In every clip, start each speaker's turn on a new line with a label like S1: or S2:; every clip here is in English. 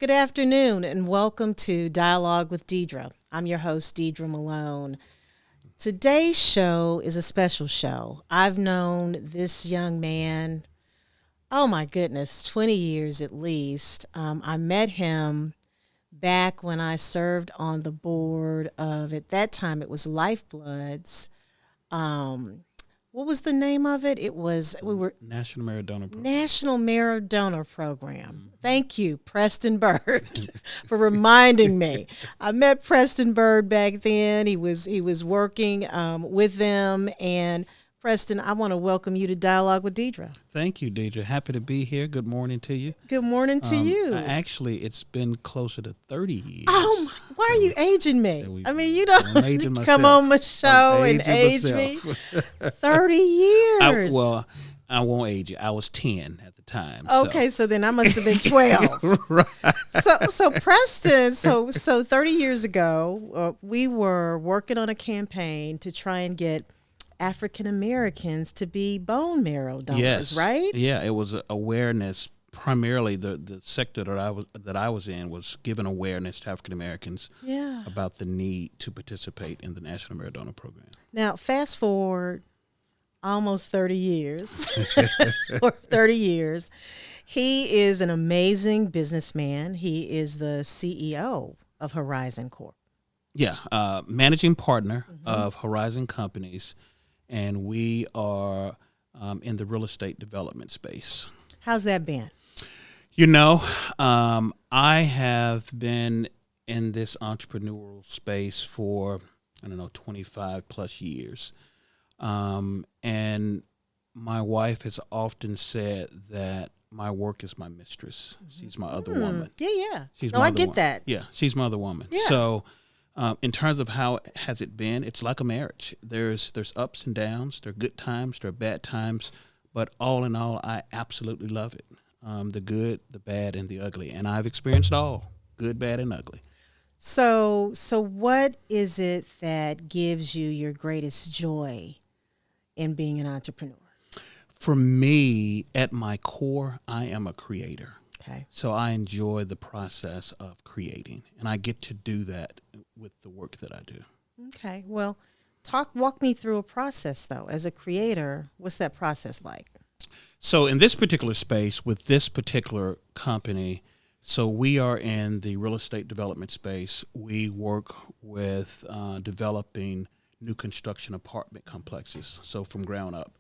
S1: Good afternoon and welcome to Dialogue with Deidre. I'm your host, Deidre Malone. Today's show is a special show. I've known this young man, oh my goodness, 20 years at least. I met him back when I served on the board of, at that time, it was Lifebloods. What was the name of it? It was
S2: National Marrow Donor Program.
S1: National Marrow Donor Program. Thank you, Preston Byrd, for reminding me. I met Preston Byrd back then. He was working with them. And Preston, I want to welcome you to Dialogue with Deidre.
S2: Thank you, Deidre. Happy to be here. Good morning to you.
S1: Good morning to you.
S2: Actually, it's been closer to 30 years.
S1: Oh, why are you aging me?
S2: I
S1: mean, you don't come on my show and age me. 30 years.
S2: I won't age you. I was 10 at the time.
S1: Okay, so then I must have been 12.
S2: Right.
S1: So Preston, so 30 years ago, we were working on a campaign to try and get African Americans to be bone marrow donors,
S2: Yes.
S1: right?
S2: Yeah, it was awareness. Primarily, the sector that I was in was giving awareness to African Americans about the need to participate in the National Marrow Donor Program.
S1: Now, fast forward almost 30 years, or 30 years. He is an amazing businessman. He is the CEO of Horizon Corp.
S2: Yeah, managing partner of Horizon Companies, and we are in the real estate development space.
S1: How's that been?
S2: You know, I have been in this entrepreneurial space for, 25 plus years. And my wife has often said that my work is my mistress. She's my other woman.
S1: Yeah.
S2: She's
S1: No,
S2: my
S1: I
S2: other
S1: get
S2: woman.
S1: that.
S2: Yeah, she's my other woman.
S1: Yeah.
S2: So in terms of how has it been, it's like a marriage. There's ups and downs. There are good times. There are bad times. But all in all, I absolutely love it. The good, the bad, and the ugly. And I've experienced all, good, bad, and ugly.
S1: So what is it that gives you your greatest joy in being an entrepreneur?
S2: For me, at my core, I am a creator.
S1: Okay.
S2: So I enjoy the process of creating, and I get to do that with the work that I do.
S1: Okay. Well, walk me through a process, though. As a creator, what's that process like?
S2: So in this particular space, with this particular company, so we are in the real estate development space. We work with developing new construction apartment complexes, so from ground up.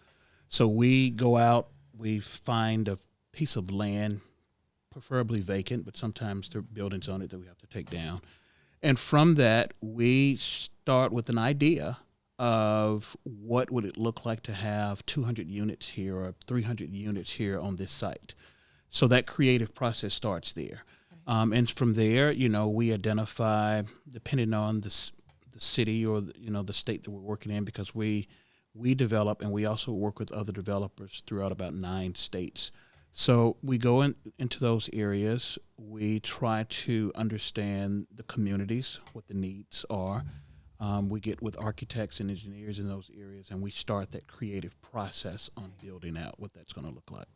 S2: So we go out, we find a piece of land, preferably vacant, but sometimes there are buildings on it that we have to take down. And from that, we start with an idea of what would it look like to have 200 units here or 300 units here on this site. So that creative process starts there. And from there, we identify, depending on the city or, the state that we're working in, because we develop and we also work with other developers throughout about 9 states. So we go into those areas. We try to understand the communities, what the needs are. We get with architects and engineers in those areas, and we start that creative process on building out what that's going to look like.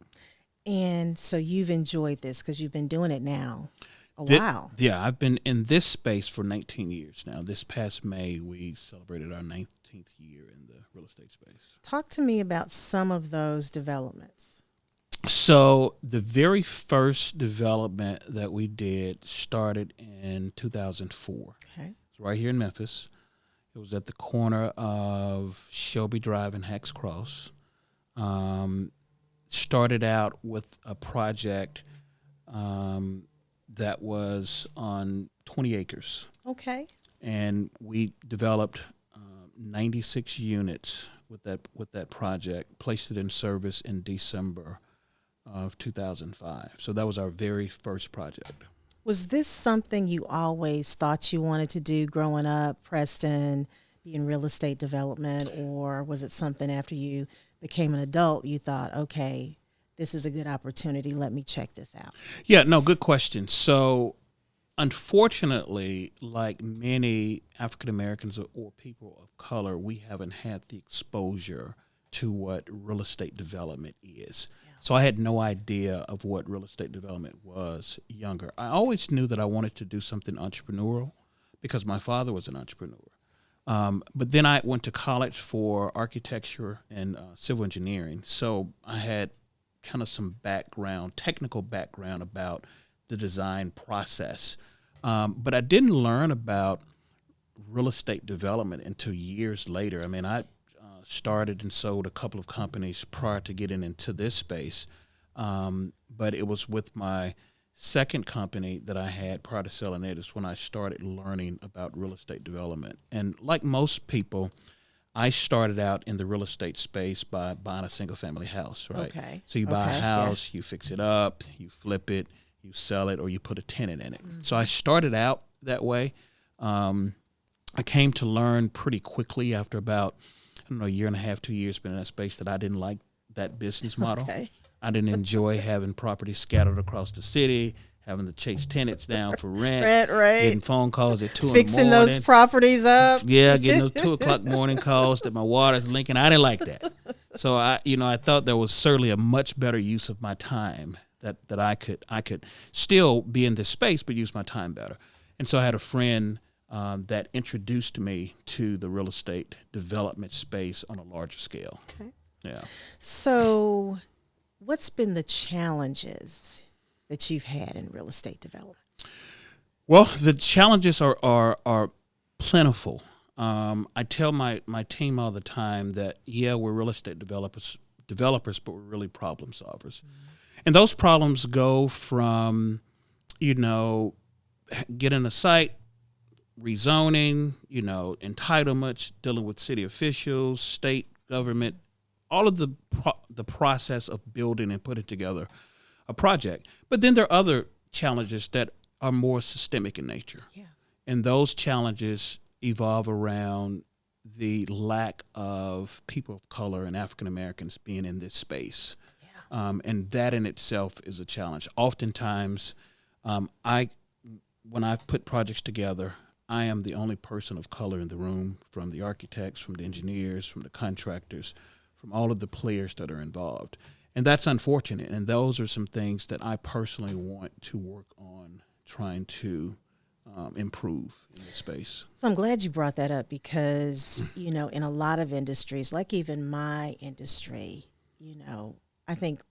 S1: And so you've enjoyed this because you've been doing it now a while.
S2: Yeah, I've been in this space for 19 years now. This past May, we celebrated our 19th year in the real estate space.
S1: Talk to me about some of those developments.
S2: So the very first development that we did started in 2004.
S1: Okay.
S2: It's right here in Memphis. It was at the corner of Shelby Drive and Hacks Cross. Started out with a project that was on 20 acres.
S1: Okay.
S2: And we developed 96 units with that project, placed it in service in December of 2005. So that was our very first project.
S1: Was this something you always thought you wanted to do growing up, Preston, be in real estate development, or was it something after you became an adult you thought, okay, this is a good opportunity, let me check this out?
S2: Yeah, no, good question. So unfortunately, like many African Americans or people of color, we haven't had the exposure to what real estate development is. So I had no idea of what real estate development was younger. I always knew that I wanted to do something entrepreneurial because my father was an entrepreneur. But then I went to college for architecture and civil engineering. So I had kind of some technical background about the design process. But I didn't learn about real estate development until years later. I mean, I started and sold a couple of companies prior to getting into this space. But it was with my second company that I had prior to selling it is when I started learning about real estate development. And like most people, I started out in the real estate space by buying a single family house, right?
S1: Okay.
S2: So you buy a house, you fix it up, you flip it, you sell it, or you put a tenant in it. So I started out that way. I came to learn pretty quickly after about, a year and a half, 2 years been in that space that I didn't like that business model.
S1: Okay.
S2: I didn't enjoy having property scattered across the city, having to chase tenants down for rent,
S1: right.
S2: getting phone calls at 2
S1: Fixing
S2: in the morning.
S1: those properties up.
S2: Yeah, getting those 2 o'clock morning calls that my water's leaking. I didn't like that. So I thought there was certainly a much better use of my time that I could still be in this space but use my time better. And so I had a friend that introduced me to the real estate development space on a larger scale.
S1: Okay.
S2: Yeah.
S1: So what's been the challenges that you've had in real estate development?
S2: Well, the challenges are plentiful. I tell my team all the time that, we're real estate developers, but we're really problem solvers. And those problems go from, getting a site, rezoning, entitlements, dealing with city officials, state government, all of the process of building and putting together a project. But then there are other challenges that are more systemic in nature.
S1: Yeah.
S2: And those challenges evolve around the lack of people of color and African Americans being in this space. Yeah. And that in itself is a challenge. Oftentimes, when I put projects together, I am the only person of color in the room, from the architects, from the engineers, from the contractors, from all of the players that are involved. And that's unfortunate. And those are some things that I personally want to work on trying to improve in this space.
S1: So I'm glad you brought that up because, in a lot of industries, like even my industry, I think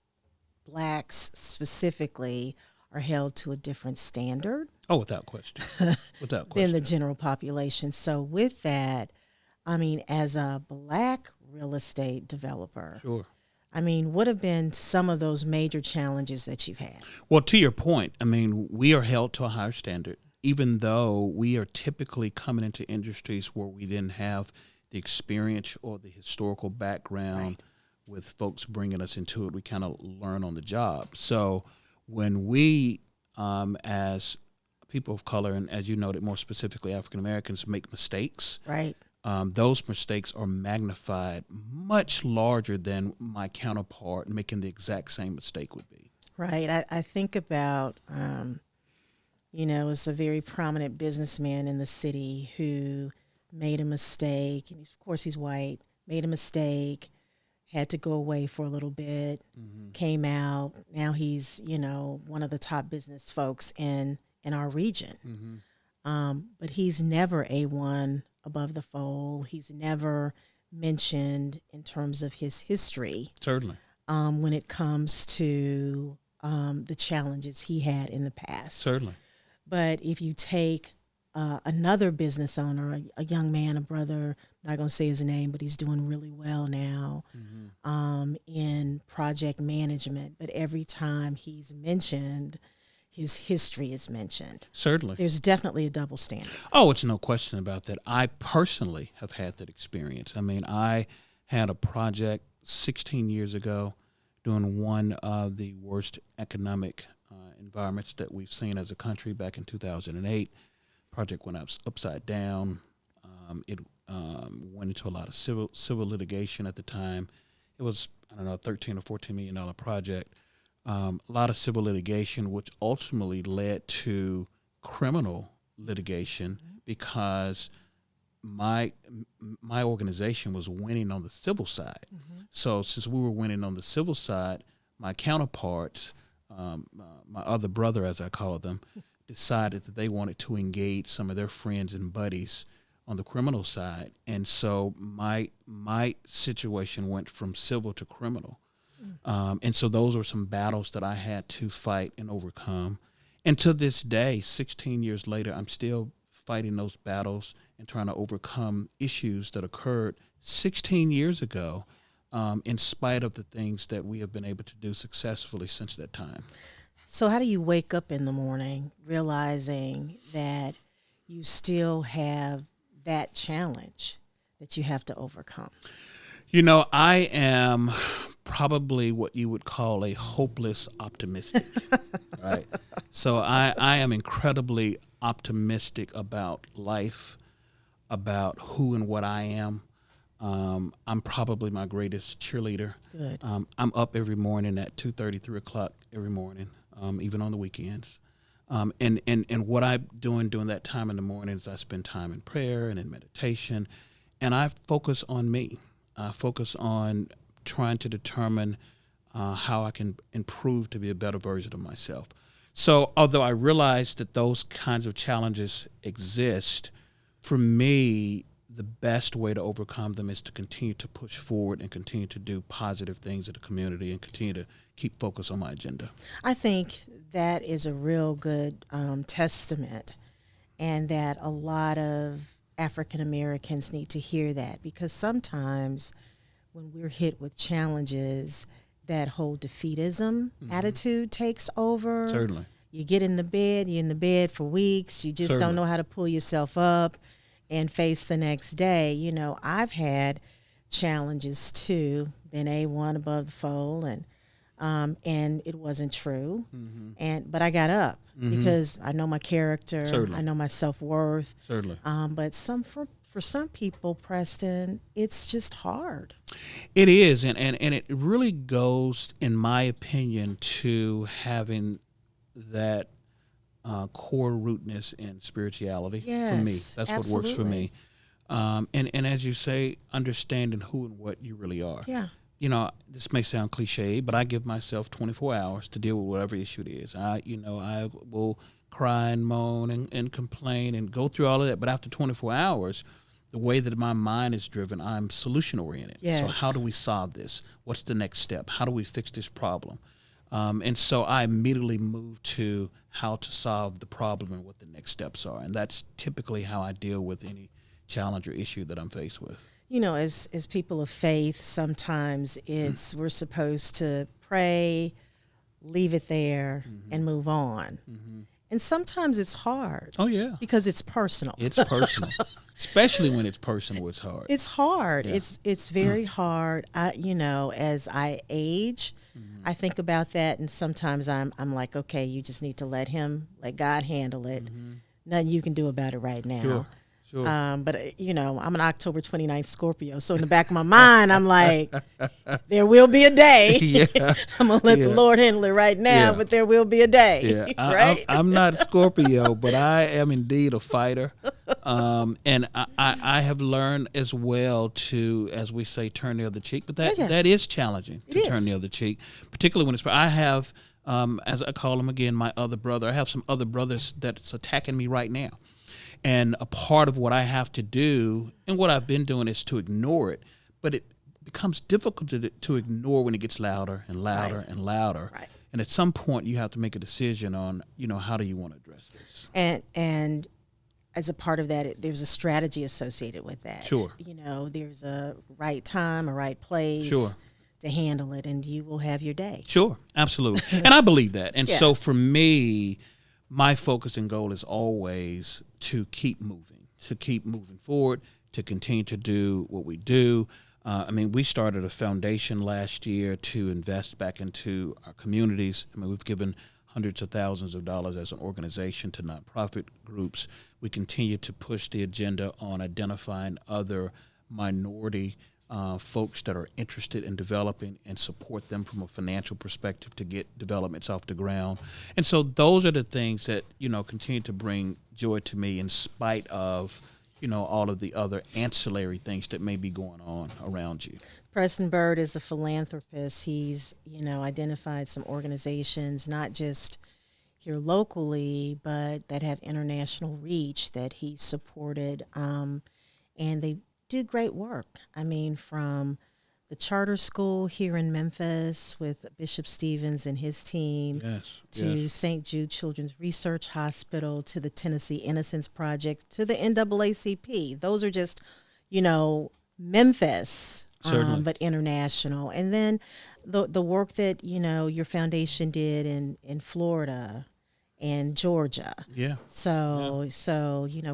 S1: blacks specifically are held to a different standard.
S2: Oh, without question.
S1: Than the general population. So with that, as a black real estate developer,
S2: sure.
S1: What have been some of those major challenges that you've had?
S2: Well, to your point, we are held to a higher standard, even though we are typically coming into industries where we didn't have the experience or the historical background with folks bringing us into it. We kind of learn on the job. So when we, as people of color, and as you noted, more specifically African Americans, make mistakes,
S1: right?
S2: Those mistakes are magnified much larger than my counterpart making the exact same mistake would be.
S1: Right. I think about, it's a very prominent businessman in the city who made a mistake. And of course, he's white, made a mistake, had to go away for a little bit, came out. Now he's, one of the top business folks in our region. But he's never A1 above the fold. He's never mentioned in terms of his history.
S2: Certainly.
S1: When it comes to the challenges he had in the past.
S2: Certainly.
S1: But if you take another business owner, a young man, a brother, I'm not going to say his name, but he's doing really well now in project management. But every time he's mentioned, his history is mentioned.
S2: Certainly.
S1: There's definitely a double standard.
S2: Oh, it's no question about that. I personally have had that experience. I had a project 16 years ago doing one of the worst economic environments that we've seen as a country back in 2008. Project went upside down. It went into a lot of civil litigation at the time. It was, a $13 or $14 million project. A lot of civil litigation, which ultimately led to criminal litigation because my organization was winning on the civil side. So since we were winning on the civil side, my counterparts, my other brother, as I call them, decided that they wanted to engage some of their friends and buddies on the criminal side. And so my situation went from civil to criminal. And so those were some battles that I had to fight and overcome. And to this day, 16 years later, I'm still fighting those battles and trying to overcome issues that occurred 16 years ago, in spite of the things that we have been able to do successfully since that time.
S1: So how do you wake up in the morning realizing that you still have that challenge that you have to overcome?
S2: You know, I am probably what you would call a hopeless optimistic, right? So I am incredibly optimistic about life, about who and what I am. I'm probably my greatest cheerleader.
S1: Good.
S2: I'm up every morning at 2:30, 3 o'clock every morning, even on the weekends. And what I'm doing during that time in the morning is I spend time in prayer and in meditation, and I focus on me. I focus on trying to determine how I can improve to be a better version of myself. So although I realize that those kinds of challenges exist, for me, the best way to overcome them is to continue to push forward and continue to do positive things in the community and continue to keep focus on my agenda.
S1: I think that is a real good testament, and that a lot of African Americans need to hear that, because sometimes when we're hit with challenges, that whole defeatism attitude takes over.
S2: Certainly.
S1: You get in the bed, you're in the bed for weeks, you just don't know how to pull yourself up and face the next day. You know, I've had challenges too, been A1 above the fold, and it wasn't true. But I got up because I know my character,
S2: Certainly.
S1: I know my self-worth.
S2: Certainly.
S1: But for some people, Preston, it's just hard.
S2: It is, and it really goes, in my opinion, to having that core rootness in spirituality.
S1: Yes,
S2: for me. That's
S1: absolutely.
S2: what works for me. And as you say, understanding who and what you really are.
S1: Yeah.
S2: You know, this may sound cliche, but I give myself 24 hours to deal with whatever issue it is. I will cry and moan and complain and go through all of that. But after 24 hours, the way that my mind is driven, I'm solution oriented.
S1: Yes.
S2: So how do we solve this? What's the next step? How do we fix this problem? And so I immediately move to how to solve the problem and what the next steps are. And that's typically how I deal with any challenge or issue that I'm faced with.
S1: You know, as people of faith, sometimes we're supposed to pray, leave it there, and move on. And sometimes it's hard.
S2: Oh, yeah.
S1: Because it's personal.
S2: It's personal. Especially when it's personal, it's hard.
S1: It's hard.
S2: Yeah.
S1: It's very hard. As I age, I think about that, and sometimes I'm like, okay, you just need to let God handle it. Nothing you can do about it right now.
S2: Sure.
S1: But I'm an October 29th Scorpio, so in the back of my mind, I'm like, there will be a day.
S2: Yeah.
S1: I'm going to let the Lord handle it right now, but there will be a day.
S2: Yeah.
S1: Right?
S2: I'm not Scorpio, but I am indeed a fighter. And I have learned as well to, as we say, turn the other cheek. But that is challenging to turn the other cheek, particularly when I have, as I call him again, my other brother. I have some other brothers that's attacking me right now. And a part of what I have to do, and what I've been doing, is to ignore it. But it becomes difficult to ignore when it gets louder and louder and louder.
S1: Right.
S2: And at some point, you have to make a decision on, how do you want to address this?
S1: And as a part of that, there's a strategy associated with that.
S2: Sure.
S1: There's a right time, a right place to handle it, and you will have your day.
S2: Sure, absolutely. And I believe that. And so for me, my focus and goal is always to keep moving forward, to continue to do what we do. We started a foundation last year to invest back into our communities. We've given hundreds of thousands of dollars as an organization to nonprofit groups. We continue to push the agenda on identifying other minority folks that are interested in developing and support them from a financial perspective to get developments off the ground. And so those are the things that, continue to bring joy to me in spite of, all of the other ancillary things that may be going on around you.
S1: Preston Byrd is a philanthropist. He's, identified some organizations, not just here locally, but that have international reach that he supported. And they do great work. I mean, from the charter school here in Memphis with Bishop Stevens and his team, to St. Jude Children's Research Hospital, to the Tennessee Innocence Project, to the NAACP. Those are just, Memphis, but international. And then the work that, your foundation did in Florida and Georgia. So,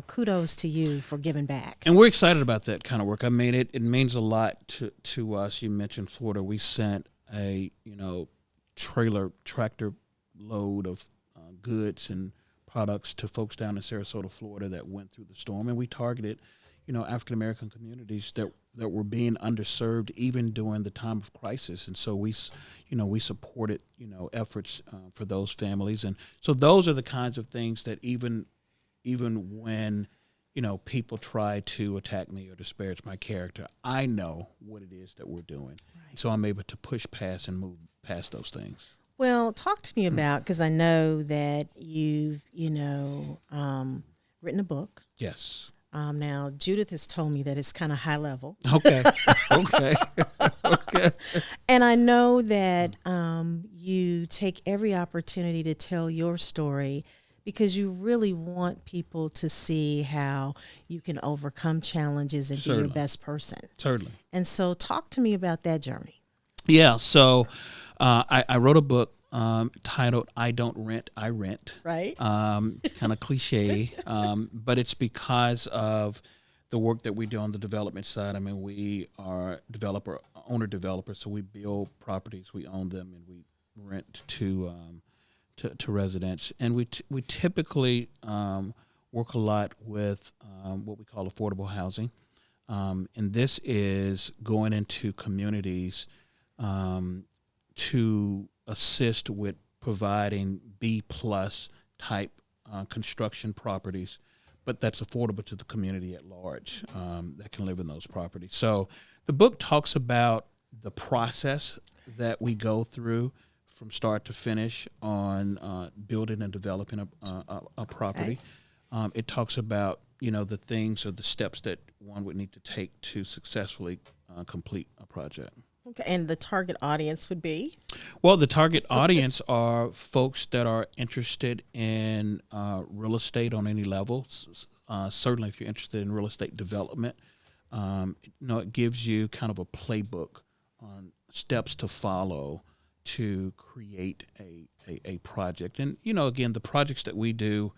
S1: kudos to you for giving back.
S2: And we're excited about that kind of work. I mean, it means a lot to us. You mentioned Florida. We sent a, tractor load of goods and products to folks down in Sarasota, Florida that went through the storm. And we targeted, African-American communities that were being underserved even during the time of crisis. And so we supported, efforts for those families. And so those are the kinds of things that even when, people try to attack me or disparage my character, I know what it is that we're doing. Right. So I'm able to push past and move past those things.
S1: Well, talk to me about, because I know that you've, written a book.
S2: Yes.
S1: Now, Judith has told me that it's kind of high level.
S2: Okay.
S1: And I know that you take every opportunity to tell your story because you really want people to see how you can overcome challenges and be your best person. Certainly. And so talk to me about that journey.
S2: Yeah. So I wrote a book titled I Don't Rent, I Rent.
S1: Right.
S2: Kind of cliche, but it's because of the work that we do on the development side. I mean, we are owner-developers, so we build properties, we own them, and we rent to residents. And we typically work a lot with what we call affordable housing. And this is going into communities to assist with providing B-plus type construction properties, but that's affordable to the community at large that can live in those properties. So the book talks about the process that we go through from start to finish on building and developing a property. Okay. It talks about, the things or the steps that one would need to take to successfully complete a project.
S1: Okay, and the target audience would be?
S2: Well, the target audience are folks that are interested in real estate on any level. Certainly, if you're interested in real estate development, it gives you kind of a playbook on steps to follow to create a project. And, again, the projects that we do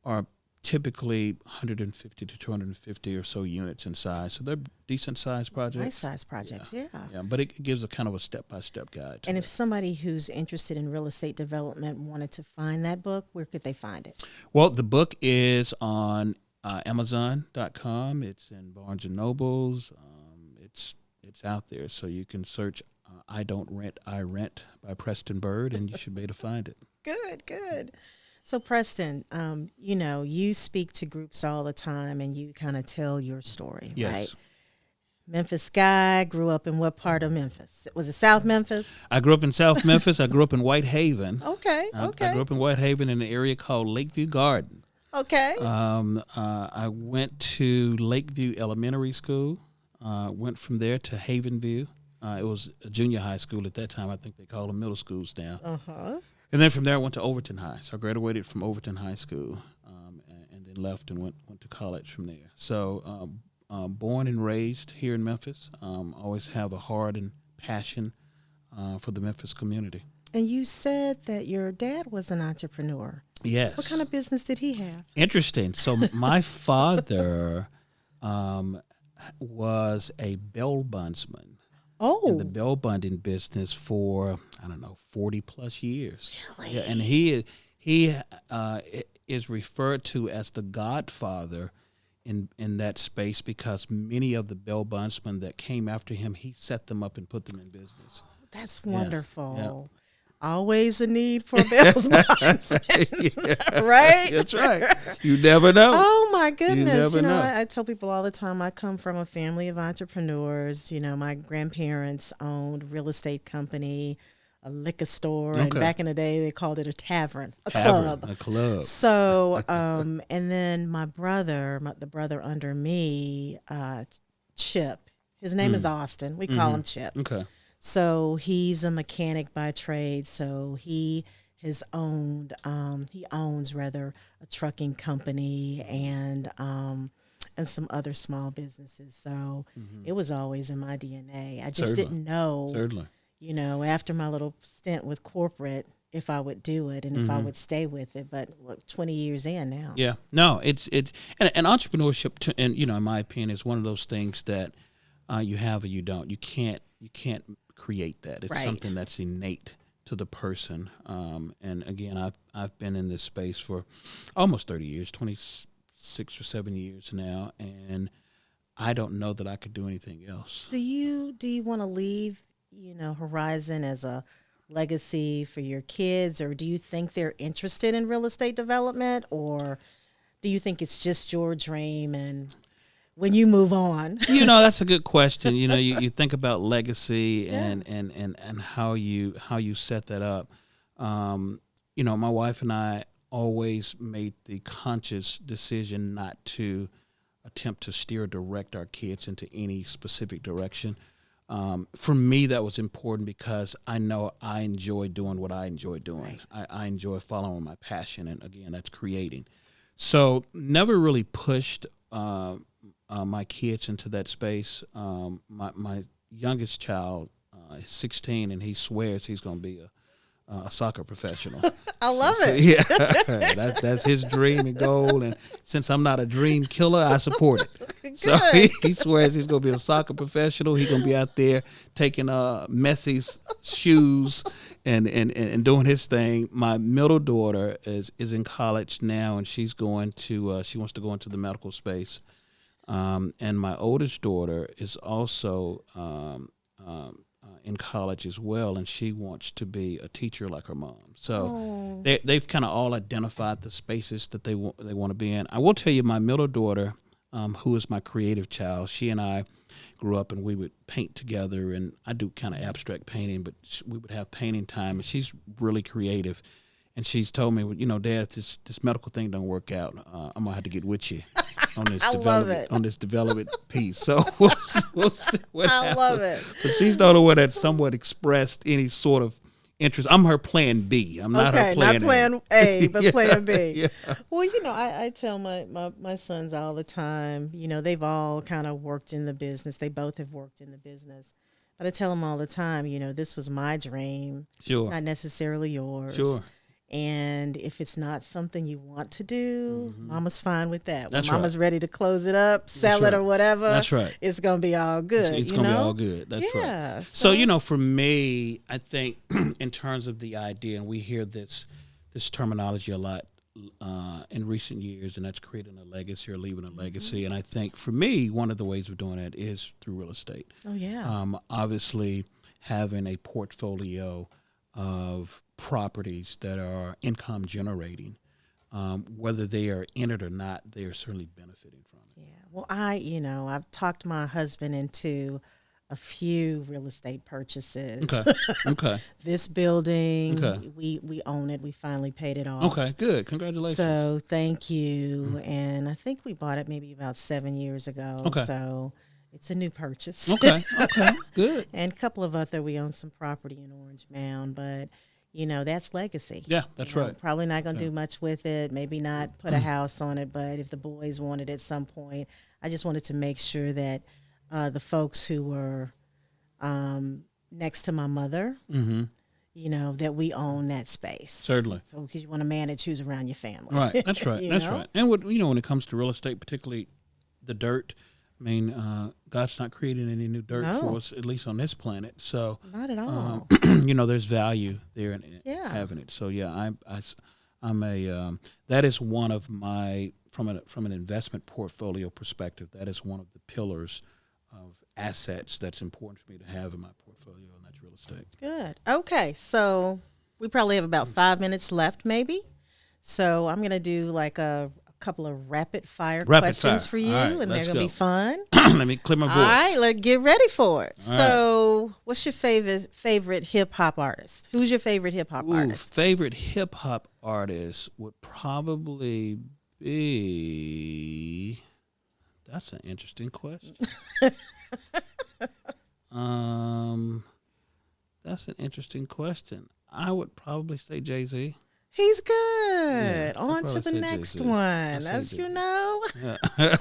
S2: are typically 150 to 250 or so units in size. So they're decent-sized projects.
S1: Nice-sized projects, yeah.
S2: Yeah, but it gives a kind of a step-by-step guide.
S1: And if somebody who's interested in real estate development wanted to find that book, where could they find it?
S2: Well, the book is on Amazon.com. It's in Barnes & Nobles. It's out there, so you can search I Don't Rent, I Rent by Preston Byrd, and you should be able to find it.
S1: Good. So, Preston, you speak to groups all the time and you kind of tell your story,
S2: yes.
S1: Right? Memphis guy, grew up in what part of Memphis? Was it South Memphis?
S2: I grew up in South Memphis. I grew up in Whitehaven.
S1: Okay.
S2: I grew up in Whitehaven in an area called Lakeview Garden.
S1: Okay.
S2: I went to Lakeview Elementary School, went from there to Havenview. It was a junior high school at that time. I think they called them middle schools now.
S1: Uh-huh.
S2: And then from there, I went to Overton High. So I graduated from Overton High School and then left and went to college from there. So born and raised here in Memphis. Always have a heart and passion for the Memphis community.
S1: And you said that your dad was an entrepreneur.
S2: Yes.
S1: What kind of business did he have?
S2: Interesting. So my father was a bail bondsman.
S1: Oh.
S2: In the bail bonding business for, 40 plus years.
S1: Really?
S2: Yeah, and he is referred to as the godfather in that space because many of the bail bondsmen that came after him, he set them up and put them in business.
S1: That's wonderful.
S2: Yeah.
S1: Always a need for bail bondsmen. Right?
S2: That's right. You never know.
S1: Oh, my goodness.
S2: never know.
S1: I tell people all the time, I come from a family of entrepreneurs. My grandparents owned real estate company, a liquor store, and back in the day they called it a tavern, a club. So, and then my brother, the brother under me, Chip. His name is Austin. We call him Chip.
S2: Okay.
S1: So he's a mechanic by trade. So he owns rather a trucking company and some other small businesses. So it was always in my DNA. I just didn't know.
S2: Certainly.
S1: After my little stint with corporate, if I would do it and if I would stay with it. But look, 20 years in now.
S2: Yeah. No, it's and entrepreneurship, in my opinion, is one of those things that you have or you don't. You can't create that. It's something that's innate to the person. And again, I've been in this space for almost 30 years, 26 or 7 years now, and I don't know that I could do anything else.
S1: Do you want to leave, Horizon as a legacy for your kids, or do you think they're interested in real estate development, or do you think it's just your dream and when you move on?
S2: That's a good question. You think about legacy and how you set that up. My wife and I always made the conscious decision not to attempt to steer or direct our kids into any specific direction. For me, that was important because I know I enjoy doing what I enjoy doing. Right. I enjoy following my passion, and again, that's creating. So never really pushed my kids into that space. My youngest child is 16, and he swears he's going to be a soccer professional.
S1: I love it.
S2: Yeah, that's his dream and goal. And since I'm not a dream killer, I support it. So he swears he's going to be a soccer professional. He's going to be out there taking Messi's shoes and doing his thing. My middle daughter is in college now, and she's going to she wants to go into the medical space. And my oldest daughter is also in college as well, and she wants to be a teacher like her mom. So they've kind of all identified the spaces that they want to be in. I will tell you, my middle daughter, who is my creative child, she and I grew up and we would paint together, and I do kind of abstract painting, but we would have painting time, and she's really creative. And she's told me, Dad, if this medical thing don't work out, I'm gonna have to get with you on this development piece. So we'll see what happens.
S1: I love it.
S2: But she's the only one that somewhat expressed any sort of interest. I'm her plan B. I'm not her plan A.
S1: Not plan A, but plan B.
S2: Yeah.
S1: Well, I tell my sons all the time, they've all kind of worked in the business. They both have worked in the business. But I tell them all the time, this was my dream, not necessarily yours.
S2: Sure.
S1: And if it's not something you want to do, Mama's fine with that. When
S2: That's
S1: Mama's ready to close it up, sell it or whatever,
S2: that's right.
S1: It's going to be all good.
S2: It's going to be all good. That's right. So, for me, I think in terms of the idea, and we hear this terminology a lot in recent years, and that's creating a legacy or leaving a legacy. And I think for me, one of the ways of doing that is through real estate.
S1: Oh, yeah.
S2: Obviously, having a portfolio of properties that are income generating, whether they are in it or not, they are certainly benefiting from it.
S1: Yeah. Well, I've talked my husband into a few real estate purchases.
S2: Okay.
S1: This building, we own it. We finally paid it off.
S2: Okay, good. Congratulations.
S1: So thank you. And I think we bought it maybe about 7 years ago.
S2: Okay.
S1: So it's a new purchase.
S2: Okay, good.
S1: And a couple of other, we own some property in Orange Mound, but that's legacy.
S2: Yeah, that's right.
S1: Probably not going to do much with it. Maybe not put a house on it, but if the boys want it at some point, I just wanted to make sure that the folks who were next to my mother, that we own that space.
S2: Certainly.
S1: So because you want to manage who's around your family.
S2: Right, that's right. That's right. And when it comes to real estate, particularly the dirt, I mean, God's not creating any new dirt for us, at least on this planet. So
S1: not at all.
S2: There's value there in having it. So I'm that is one of my from an investment portfolio perspective. That is one of the pillars of assets that's important for me to have in my portfolio, and that's real estate.
S1: Good. Okay, so we probably have about 5 minutes left, maybe. So I'm gonna do like a couple of rapid fire
S2: Rapid
S1: questions
S2: fire.
S1: for you,
S2: All right,
S1: and they're
S2: let's
S1: going to be
S2: go.
S1: fun.
S2: Let me clear my voice.
S1: All right, let's get ready for it.
S2: All
S1: So, what's your favorite hip hop artist? Who's your favorite hip hop artist?
S2: Favorite hip hop artist would probably be. That's an interesting question. That's an interesting question. I would probably say Jay-Z.
S1: He's good.
S2: Yeah,
S1: On to the next
S2: Jay-Z.
S1: one. As you know,
S2: Yeah.
S1: he's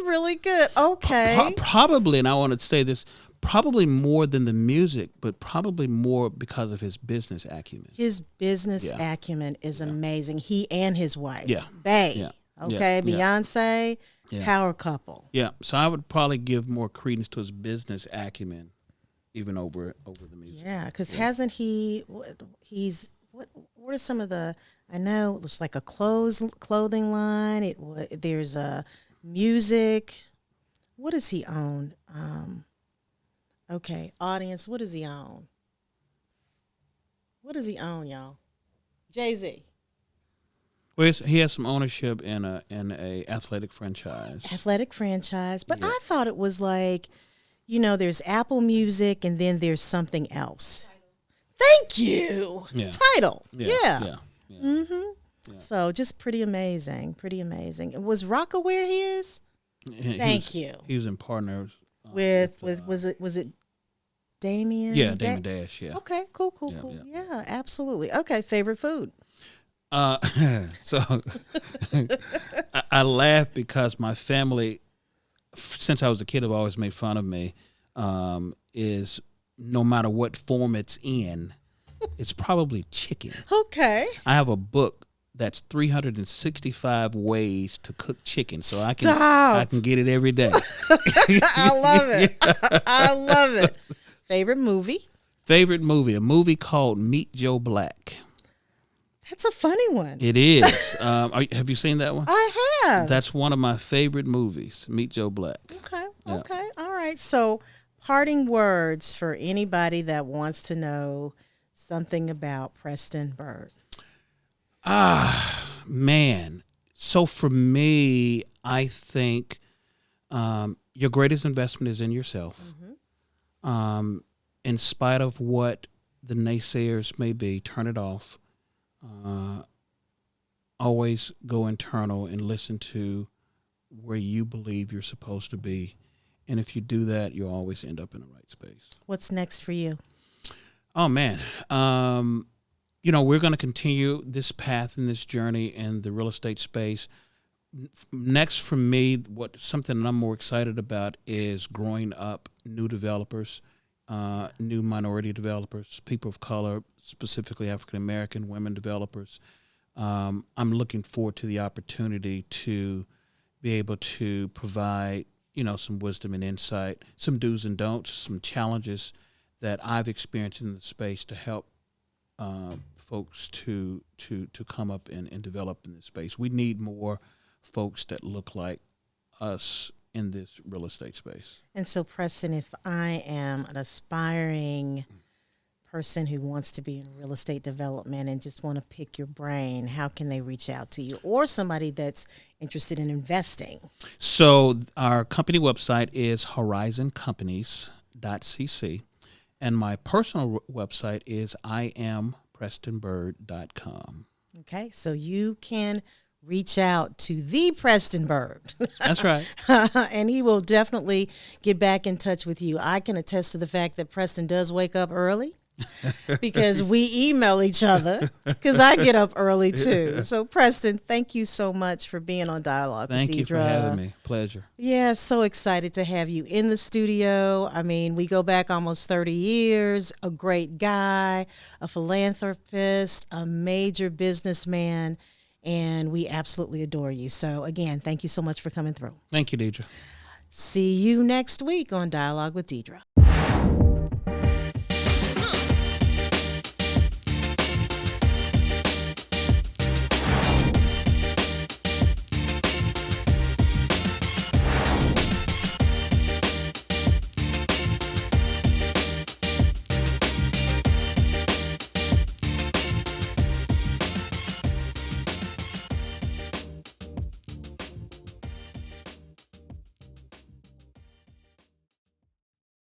S1: really good. Okay.
S2: Probably, and I want to say this, probably more than the music, but probably more because of his business acumen.
S1: His business acumen is amazing. He and his wife. Bae.
S2: Yeah.
S1: Okay. Beyonce.
S2: Yeah.
S1: Power couple.
S2: Yeah. So I would probably give more credence to his business acumen, even over the music.
S1: Yeah, because hasn't he? What are some of the? I know it was like a clothing line. There's a music. What does he own? Okay, audience. What does he own? What does he own, y'all? Jay-Z.
S2: Well, he has some ownership in a athletic franchise.
S1: Athletic franchise, but I thought it was like, there's Apple Music and then there's something else. Thank you.
S2: Yeah.
S1: Tidal. Yeah.
S2: Yeah.
S1: So just pretty amazing. Pretty amazing. And was Rockaware his? Thank you.
S2: He was in partners
S1: With was it Damien?
S2: Yeah, Damien Dash. Yeah.
S1: Okay. Cool. Yeah, absolutely. Okay. Favorite food.
S2: So I laugh because my family, since I was a kid, have always made fun of me. Is no matter what form it's in, it's probably chicken.
S1: Okay.
S2: I have a book that's 365 ways to cook chicken, so I can get it every day.
S1: I love it. I love it. Favorite movie?
S2: Favorite movie? A movie called Meet Joe Black.
S1: That's a funny one.
S2: It is. Have you seen that one?
S1: I have.
S2: That's one of my favorite movies, Meet Joe Black.
S1: Okay.
S2: Yeah.
S1: Okay. All right. So, parting words for anybody that wants to know something about Preston Byrd.
S2: Man. So for me, I think your greatest investment is in yourself. Mm-hmm. In spite of what the naysayers may be, turn it off. Always go internal and listen to where you believe you're supposed to be. And if you do that, you'll always end up in the right space.
S1: What's next for you?
S2: Oh, man. We're going to continue this path and this journey in the real estate space. Next for me, something that I'm more excited about is growing up new developers, new minority developers, people of color, specifically African-American women developers. I'm looking forward to the opportunity to be able to provide, some wisdom and insight, some do's and don'ts, some challenges that I've experienced in the space to help folks to come up and develop in this space. We need more folks that look like us in this real estate space.
S1: And so, Preston, if I am an aspiring person who wants to be in real estate development and just want to pick your brain, how can they reach out to you, or somebody that's interested in investing?
S2: So our company website is horizoncompanies.cc, and my personal website is iamprestonbyrd.com.
S1: Okay, so you can reach out to the Preston Byrd.
S2: That's right.
S1: And he will definitely get back in touch with you. I can attest to the fact that Preston does wake up early because we email each other because I get up early too. So Preston, thank you so much for being on Dialogue with Deidre.
S2: Thank you for having me. Pleasure.
S1: Yeah, so excited to have you in the studio. I mean, we go back almost 30 years, a great guy, a philanthropist, a major businessman, and we absolutely adore you. So again, thank you so much for coming through.
S2: Thank you, Deidre.
S1: See you next week on Dialogue with Deidre.